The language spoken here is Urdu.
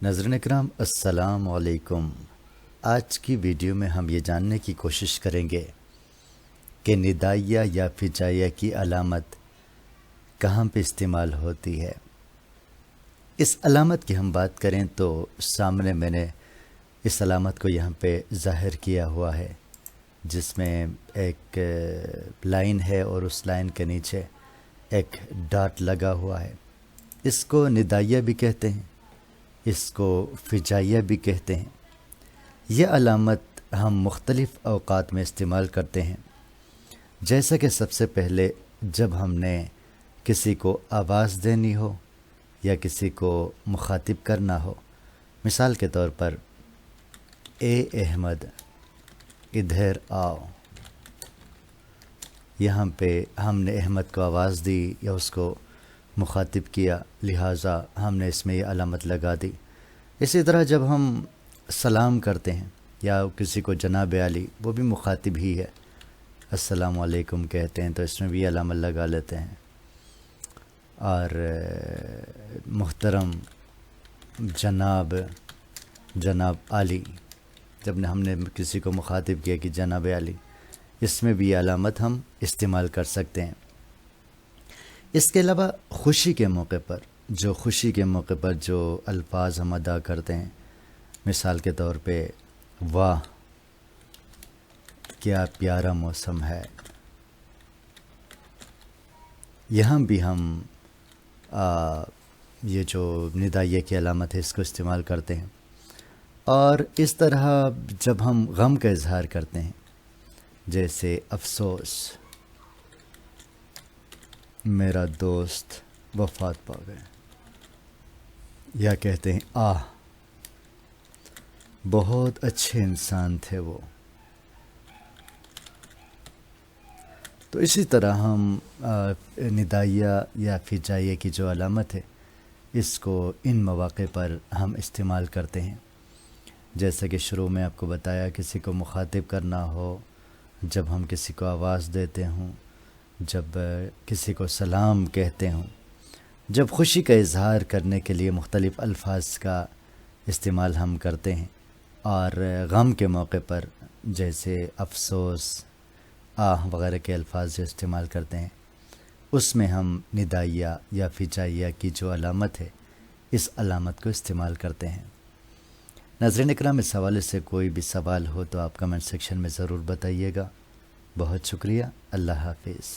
ناظرین اکرام السلام علیکم۔ آج کی ویڈیو میں ہم یہ جاننے کی کوشش کریں گے کہ ندائیہ یا فجائیہ کی علامت کہاں پہ استعمال ہوتی ہے۔ اس علامت کی ہم بات کریں تو سامنے میں نے اس علامت کو یہاں پہ ظاہر کیا ہوا ہے، جس میں ایک لائن ہے اور اس لائن کے نیچے ایک ڈاٹ لگا ہوا ہے۔ اس کو ندائیہ بھی کہتے ہیں، اس کو فجائیہ بھی کہتے ہیں۔ یہ علامت ہم مختلف اوقات میں استعمال کرتے ہیں، جیسا کہ سب سے پہلے جب ہم نے کسی کو آواز دینی ہو یا کسی کو مخاطب کرنا ہو۔ مثال کے طور پر اے احمد ادھر آؤ، یہاں پہ ہم نے احمد کو آواز دی یا اس کو مخاطب کیا، لہٰذا ہم نے اس میں یہ علامت لگا دی۔ اسی طرح جب ہم سلام کرتے ہیں یا کسی کو جناب علی، وہ بھی مخاطب ہی ہے، السلام علیکم کہتے ہیں، تو اس میں بھی علامت لگا لیتے ہیں۔ اور محترم جناب علی، جب ہم نے کسی کو مخاطب کیا کہ جناب علی، اس میں بھی یہ علامت ہم استعمال کر سکتے ہیں۔ اس کے علاوہ خوشی کے موقع پر جو الفاظ ہم ادا کرتے ہیں، مثال کے طور پہ واہ کیا پیارا موسم ہے، یہاں بھی ہم یہ جو ندائیہ کی علامت ہے اس کو استعمال کرتے ہیں۔ اور اس طرح جب ہم غم کا اظہار کرتے ہیں، جیسے افسوس میرا دوست وفات پا گئے، یا کہتے ہیں آہ بہت اچھے انسان تھے وہ۔ تو اسی طرح ہم ندائیہ یا فجائیہ کی جو علامت ہے اس کو ان مواقع پر ہم استعمال کرتے ہیں، جیسا کہ شروع میں آپ کو بتایا، کسی کو مخاطب کرنا ہو، جب ہم کسی کو آواز دیتے ہوں، جب کسی کو سلام کہتے ہوں، جب خوشی کا اظہار کرنے کے لیے مختلف الفاظ کا استعمال ہم کرتے ہیں، اور غم کے موقع پر جیسے افسوس، آہ وغیرہ کے الفاظ جو استعمال کرتے ہیں، اس میں ہم ندائیہ یا فجائیہ کی جو علامت ہے اس علامت کو استعمال کرتے ہیں۔ ناظرین اکرام، اس حوالے سے کوئی بھی سوال ہو تو آپ کمنٹ سیکشن میں ضرور بتائیے گا۔ بہت شکریہ، اللہ حافظ۔